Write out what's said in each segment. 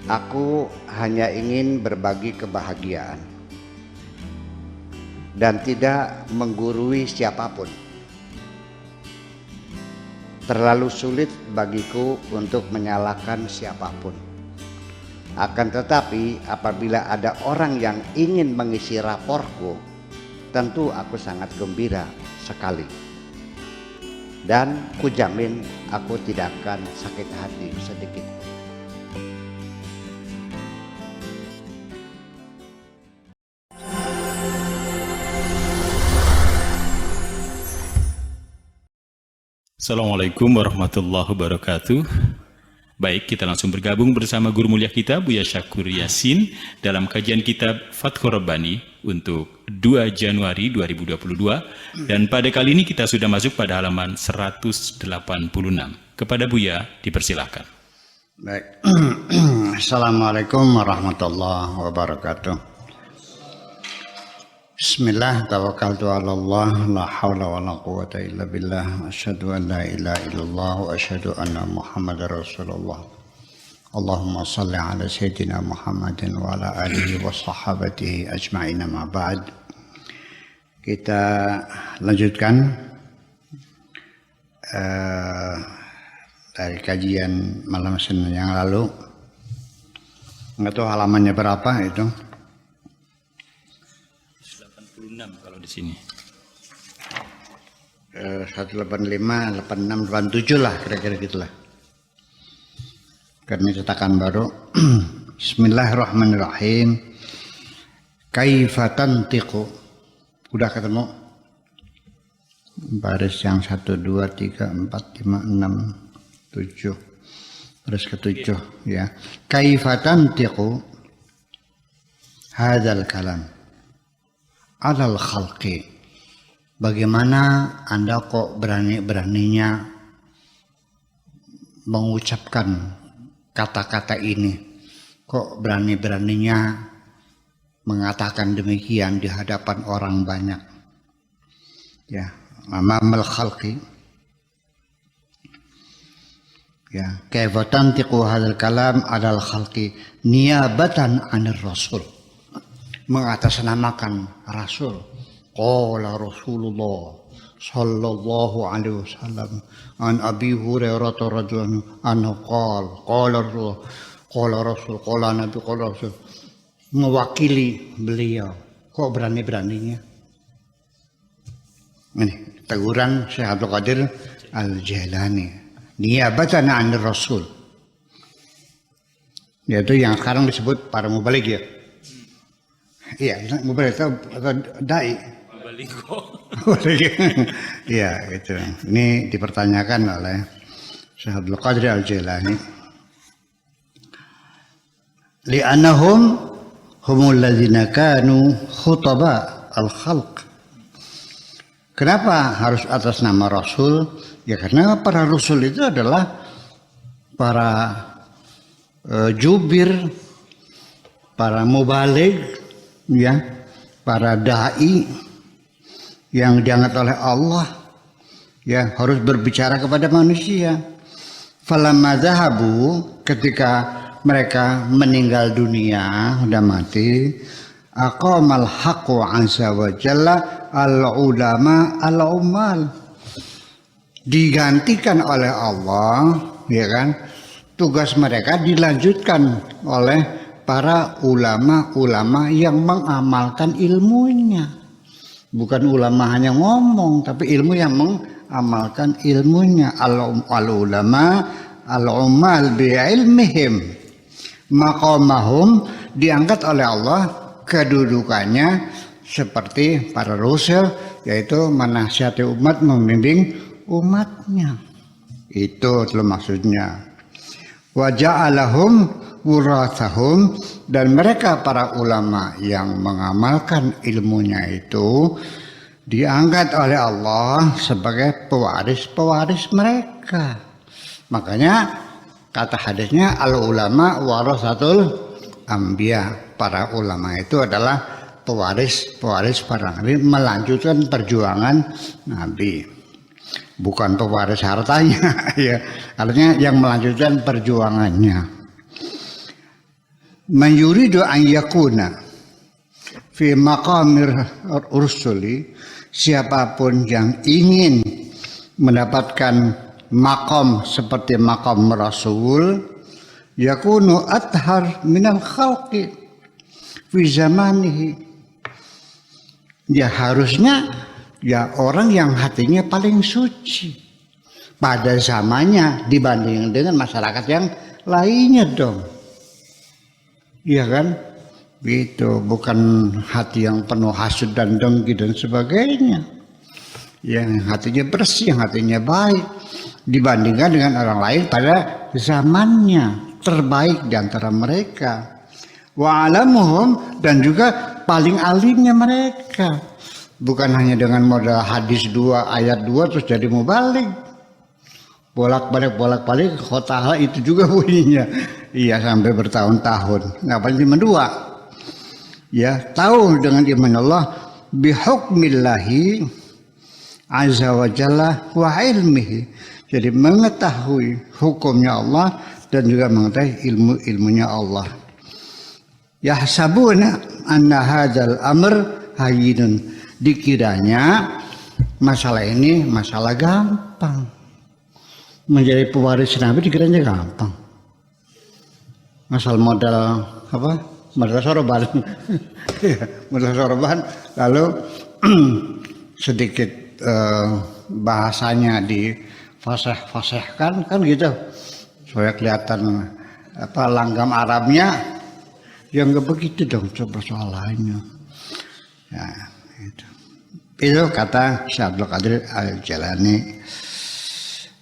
Aku hanya ingin berbagi kebahagiaan dan tidak menggurui siapapun. Terlalu sulit bagiku untuk menyalahkan siapapun. Akan tetapi apabila ada orang yang ingin mengisi raporku, tentu aku sangat gembira sekali. Dan kujamin aku tidak akan sakit hati sedikit. Assalamualaikum warahmatullahi wabarakatuh. Baik, kita langsung bergabung bersama guru mulia kita Buya Syakur Yasin dalam kajian kitab Fathur Rabbani untuk 2 Januari 2022, dan pada kali ini kita sudah masuk pada halaman 186. Kepada Buya dipersilahkan. Baik. Assalamualaikum warahmatullahi wabarakatuh. Bismillah, tawakkaltu ala Allah, la hawla wa la quwata illa billah, asyhadu an la ilaha illallah wa asyhadu anna Muhammadar Rasulullah. Allahumma salli ala sayyidina Muhammadin wa ala alihi wa sahabatihi ajma'in, ma ba'd. Kita lanjutkan dari kajian malam Senin yang lalu. Enggak tahu halamannya berapa itu. 86 kalau di sini. 185, 86, 87 lah, kira-kira gitulah. Karena cetakan baru. Bismillahirrahmanirrahim. Kaifa tantiqu. Udah ketemu? Baris yang 1, 2, 3, 4, 5, 6, 7. Baris ke-7 ya. Kaifa tantiqu hadzal kalam alal khalqi. Bagaimana Anda kok berani-beraninya mengucapkan kata-kata ini? Kok berani-beraninya mengatakan demikian di hadapan orang banyak? Ya, amamal khalqi. Ya, kaifa tantiqu hadzal kalam alal khalqi niyabatan 'anir rasul. Mengatasnamakan Rasul. Qala Rasulullah sallallahu alaihi wasallam an Abi Hurairah radhiyallahu anhu qala Rasul qala Nabi qala Rasul, mewakili beliau. Kok berani-beraninya? Ini teguran Syekh Abdul Qadir Al-Jailani niyabatan 'anil Rasul, yaitu yang sekarang disebut para mubaligh ya. Iya, mubaligh atau dai. Iya, gitu. Ini dipertanyakan oleh Syekh Abdul Qadir Al-Jailani. Li'annahum humul ladzina kanu khutaba al-khalq. Kenapa harus atas nama Rasul? Ya karena para Rasul itu adalah para jubir, para mubaligh, ya, para dai yang diangkat oleh Allah, ya, harus berbicara kepada manusia. Falamma zahabu, ketika mereka meninggal dunia, sudah mati, aqamal haqqu azza wa jalla al ulama al ummal, digantikan oleh Allah, ya kan, tugas mereka dilanjutkan oleh para ulama-ulama yang mengamalkan ilmunya. Bukan ulama hanya ngomong, tapi ilmu yang mengamalkan ilmunya. Al-ulama al-ummal bi'ilmihim maqamahum, diangkat oleh Allah kedudukannya seperti para rasul, yaitu menasihati umat, membimbing umatnya. Itu maksudnya. Wa ja'alahum wurathahum, dan mereka para ulama yang mengamalkan ilmunya itu diangkat oleh Allah sebagai pewaris-pewaris mereka. Makanya kata hadisnya al ulama warasatul anbiya, para ulama itu adalah pewaris-pewaris para nabi, melanjutkan perjuangan nabi. Bukan pewaris hartanya ya, artinya yang melanjutkan perjuangannya. man yuridu an yakuna fi maqamir rusuli, siapapun yang ingin mendapatkan maqam seperti maqam Rasul, yakunu athhar minal khalqi fi zamanihi, ya harusnya ya orang yang hatinya paling suci pada zamannya dibanding dengan masyarakat yang lainnya dong. Iya kan? Gitu, bukan hati yang penuh hasud dan dengki dan sebagainya. Yang hatinya bersih, yang hatinya baik dibandingkan dengan orang lain pada zamannya, terbaik di antara mereka. Wa alamuhum, dan juga paling alimnya mereka. Bukan hanya dengan modal hadis 2 ayat 2 terus jadi mubalik. Bolak-balik khotah itu juga bunyinya. Iya, sampai bertahun-tahun. Ngapain cuma 2? Ya, tahu dengan iman Allah bihukmillahi azza wa jalla wa ilmihi. Jadi mengetahui hukumnya Allah dan juga mengetahui ilmunya Allah. Yahsabuna anna hadzal amr hayyinun. Dikiranya masalah ini masalah gampang. Menjadi pewaris Nabi dikiranya gampang. Asal modal apa? Modal sorban. Modal sorban, lalu sedikit bahasanya difasih-fasihkan kan gitu. Supaya kelihatan apa langgam Arabnya. Ya enggak begitu dong coba soalannya. Ya, itu. Itu kata Syekh Abdul Qadir Al-Jilani.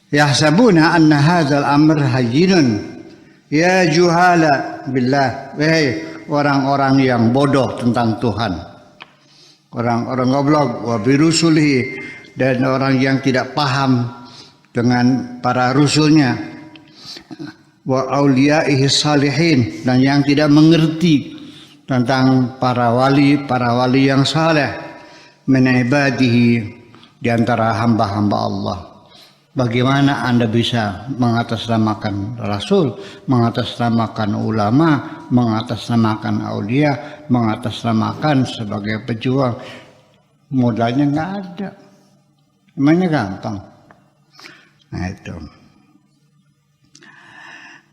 Yahsabuna anna hadzal amr hayyinun. Ya juhala billah. Wahai orang-orang yang bodoh tentang Tuhan. Orang-orang goblok wa birusulihi, dan orang yang tidak paham dengan para rasulnya. Wa auliyaihi salihin, dan yang tidak mengerti tentang para wali yang saleh min ibadihi, di antara hamba-hamba Allah. Bagaimana Anda bisa mengatasnamakan Rasul, mengatasnamakan ulama, mengatasnamakan aulia, mengatasnamakan sebagai pejuang? Modalnya nggak ada. Emangnya gampang? Nah itu.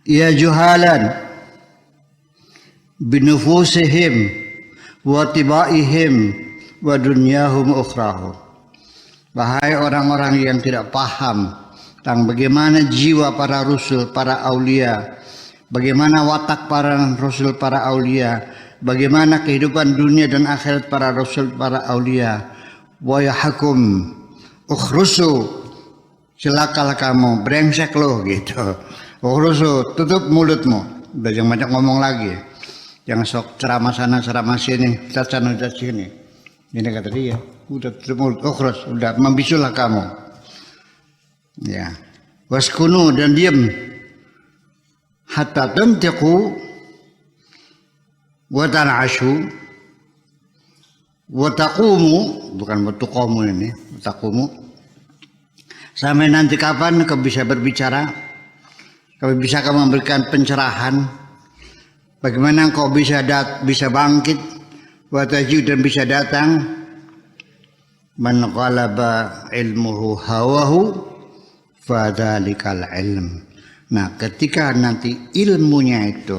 Ya juhalan binufusihim wa tibaihim wa dunyahum ukhrahum. Wahai orang-orang yang tidak paham tentang bagaimana jiwa para rasul, para aulia, bagaimana watak para rasul, para aulia, bagaimana kehidupan dunia dan akhirat para rasul, para aulia. Wa yahkum ukhrusu, celakalah kamu, brengsek lo gitu. Ukhrusu, tutup mulutmu, udah jangan banyak ngomong lagi. Jangan sok ceramah sana ceramah sini, sana sini. Ini kata dia, udah tutup mulut, ukhrus, udah membisulah kamu. Ya, waskunu, dan diam. Hatta tantiqu wa tan'ashu wa taqumu, bukan tuqamu ini, taqumu. Sampai nanti kapan kau bisa berbicara? Kau bisa memberikan pencerahan? Bagaimana kau bisa bangkit? Wataju, dan bisa datang. Man ghalaba ilmuhu hawahu fadzalikal ilm. Nah, ketika nanti ilmunya itu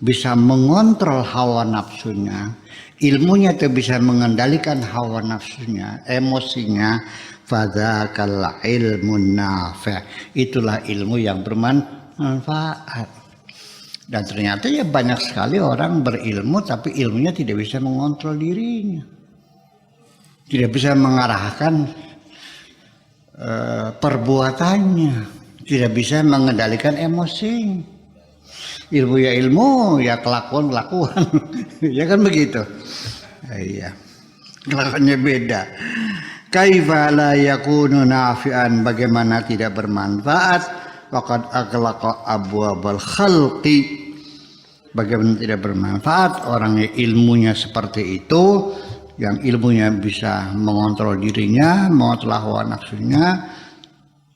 bisa mengontrol hawa nafsunya, ilmunya itu bisa mengendalikan hawa nafsunya, emosinya, fadzakal ilmun nafi'. Itulah ilmu yang bermanfaat. Dan ternyata ya banyak sekali orang berilmu tapi ilmunya tidak bisa mengontrol dirinya, tidak bisa mengarahkan perbuatannya, tidak bisa mengendalikan emosi. Ilmu ya kelakuan ya kan begitu. Iya, kelakuannya beda. Kaifa la yakunu nafi'an, bagaimana tidak bermanfaat? Waqad aghlaqa abwabal khalqi, bagaimana tidak bermanfaat orang yang ilmunya seperti itu, yang ilmunya bisa mengontrol dirinya, mengontrol hawa nafsunya,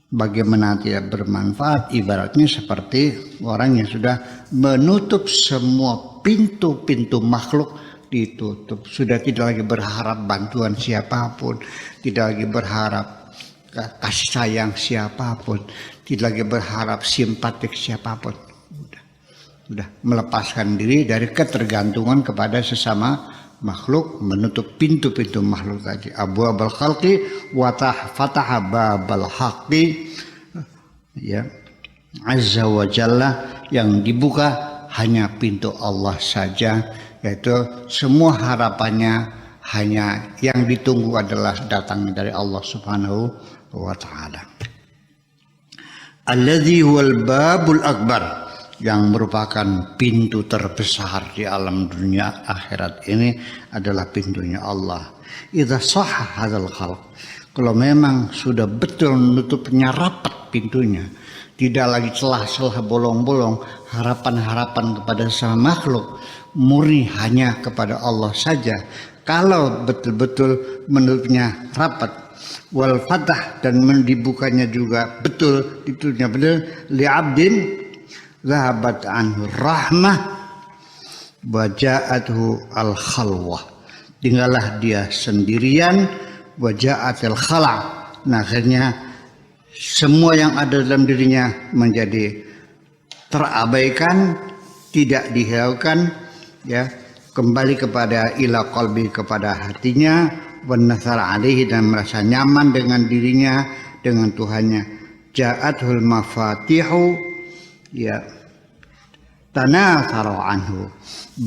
Bagaimana tidak bermanfaat, ibaratnya seperti orang yang sudah menutup semua pintu-pintu makhluk, ditutup, sudah tidak lagi berharap bantuan siapapun, tidak lagi berharap kasih sayang siapapun, tidak lagi berharap simpatik siapapun, sudah melepaskan diri dari ketergantungan kepada sesama makhluk, menutup pintu-pintu makhluk tadi. Abwabal khalqi wa fataha babal haqqi, ya, azza wa jalla, yang dibuka hanya pintu Allah saja, yaitu semua harapannya hanya yang ditunggu adalah datang dari Allah Subhanahu wa taala. Alladzi huwal babul akbar, yang merupakan pintu terbesar di alam dunia akhirat ini adalah pintunya Allah. Idza sahha hadzal khalq, kalau memang sudah betul nutupnya rapat pintunya, tidak lagi celah-celah bolong-bolong, harapan-harapan kepada sama makhluk, murni hanya kepada Allah saja. Kalau betul-betul menutupnya rapat, wal fatah, dan dibukanya juga betul, itunya betul, li'abdin zahabat anhu rahmah wa ja'athu al khalwah, tinggallah dia sendirian, wa ja'atil khala', nah akhirnya semua yang ada dalam dirinya menjadi terabaikan, tidak dihiraukan, ya, kembali kepada ila qalbi, kepada hatinya, wan nasar alaihi, dan merasa nyaman dengan dirinya, dengan Tuhannya. Ja'athul mafatihu, ya, tanatharu anhu,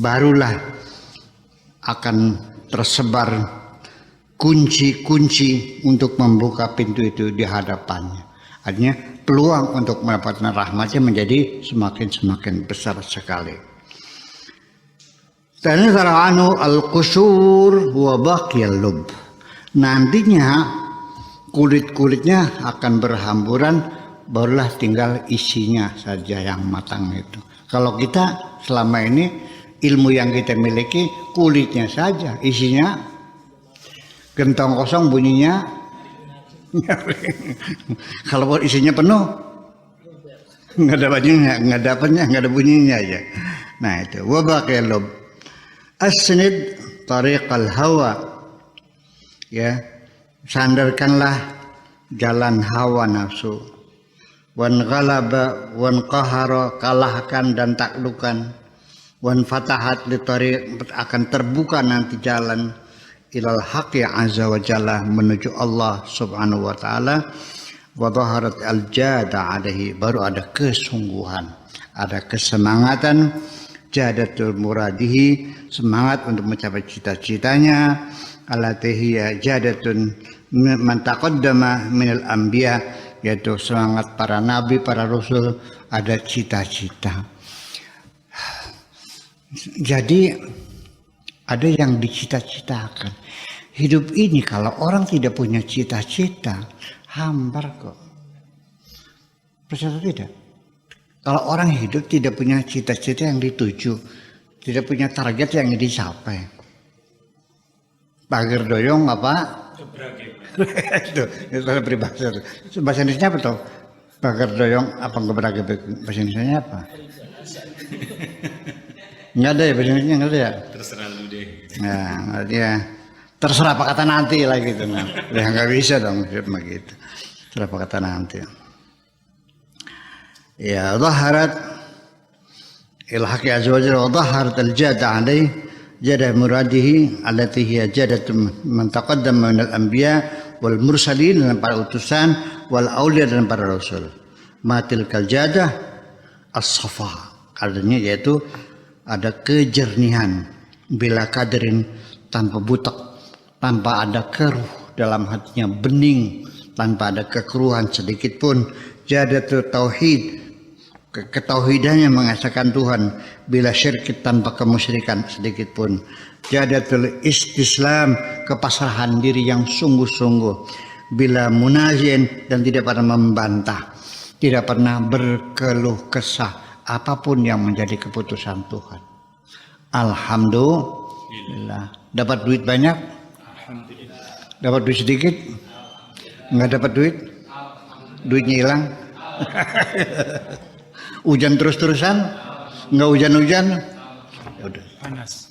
barulah akan tersebar kunci-kunci untuk membuka pintu itu di hadapannya. Artinya peluang untuk mendapatkan rahmatnya menjadi semakin besar sekali. Tanatharu anhu al-qusur wa baqiyal lub, nantinya kulit-kulitnya akan berhamburan, barulah tinggal isinya saja yang matang itu. Kalau kita selama ini ilmu yang kita miliki kulitnya saja, isinya gentong kosong bunyinya. Kalau isinya penuh nggak ada bunyinya, nggak ada apanya, nggak ada bunyinya aja. Nah itu wabaqiyal lub asnid tariqal hawa, ya, sandarkanlah jalan hawa nafsu. Wan ghalaba wan qahara, kalahkan dan taklukkan. Wan fatahat li tariq, akan terbuka nanti jalan ilal haqqi azza wa jalla, menuju Allah subhanahu wa ta'ala. Wa dhaharat al jada alaihi, baru ada kesungguhan, ada kesemangatan, jadatul muradihi, semangat untuk mencapai cita-citanya. Alatihiya jadatun man taqaddama minal anbiya, yaitu semangat para nabi, para rasul, ada cita-cita. Jadi ada yang dicita-citakan. Hidup ini kalau orang tidak punya cita-cita, hambar kok. Percaya tidak? Kalau orang hidup tidak punya cita-cita yang dituju, tidak punya target yang dicapai, pager doyong apa? Itu peribahasa. Bahasa Indonesia apa tuh? Pager doyong apa gebrage? Bahasa Indonesia apa? Nggak ada ya bahasa Indonesia, nggak ada ya? Terserah lu deh. Nah, ya terserah apa kata nanti lah gitu. Nah, ya nggak bisa dong begitu. Terserah apa kata nanti. Ya, dhaharat ilhaqi azza wa jalla, dhaharat al-jada alaih, jada muradihi allati hiya jadatun man taqaddama min al-anbiya wal mursalin, dan para utusan, wal auliya, dan para rasul. Matil kal jadah as-safa, artinya yaitu ada kejernihan, bila kaderin, tanpa butek, tanpa ada keruh dalam hatinya, bening, tanpa ada kekeruhan sedikit pun. Jadatul tauhid, ketauhidannya mengesahkan Tuhan, bila syirk, tanpa kemusyrikan sedikit pun. Jadatul istislam, kepasrahan diri yang sungguh-sungguh, bila munazin, dan tidak pernah membantah, tidak pernah berkeluh kesah apapun yang menjadi keputusan Tuhan. Alhamdulillah. Dapat duit banyak? Dapat duit sedikit? Nggak dapat duit? duitnya hilang. Hujan terus-terusan, nggak hujan-hujan, ya udah Panas.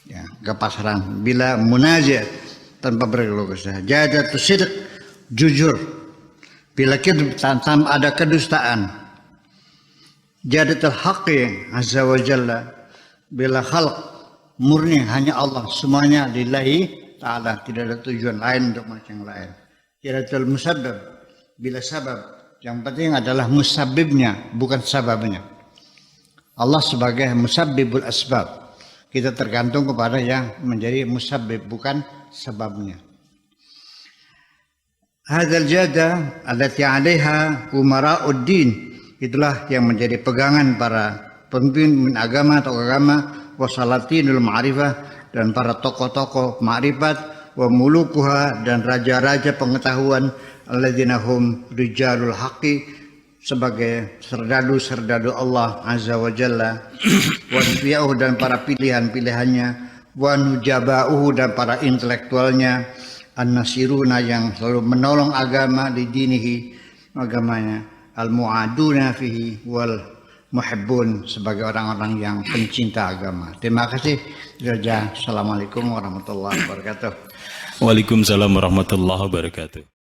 ya ke pasaran. Bila munajat tanpa berkeluh kesah, jadat sidq, jujur. Bila tanpa ada kedustaan, jadatul haqqi azza wa jalla, bila khalq murni hanya Allah, semuanya lillahi ta'ala, tidak ada tujuan lain untuk macam lain. Jadatul musabbab, bila sabab, yang penting adalah musabbibnya, bukan sababnya. Allah sebagai musabbibul asbab, kita tergantung kepada yang menjadi musabbib, bukan sebabnya. Hadzal jada allati 'alaiha umara'uddin, itulah yang menjadi pegangan para pemimpin agama atau agama, wasalatinul ma'rifah, dan para tokoh-tokoh ma'rifat, wa mulukuha, dan raja-raja pengetahuan, alladzina hum rijalul haqqi, sebagai serdadu-serdadu Allah azza wa jalla, wa asfiya'uh, dan para pilihan-pilihannya, wa nujaba'uhu, dan para intelektualnya, an-nasiruna, yang selalu menolong agama di dinihi, agamanya, al-mu'aduna fihi wal muhibbun, sebagai orang-orang yang pencinta agama. Terima kasih. Assalamualaikum warahmatullahi wabarakatuh. Waalaikumsalam warahmatullahi wabarakatuh.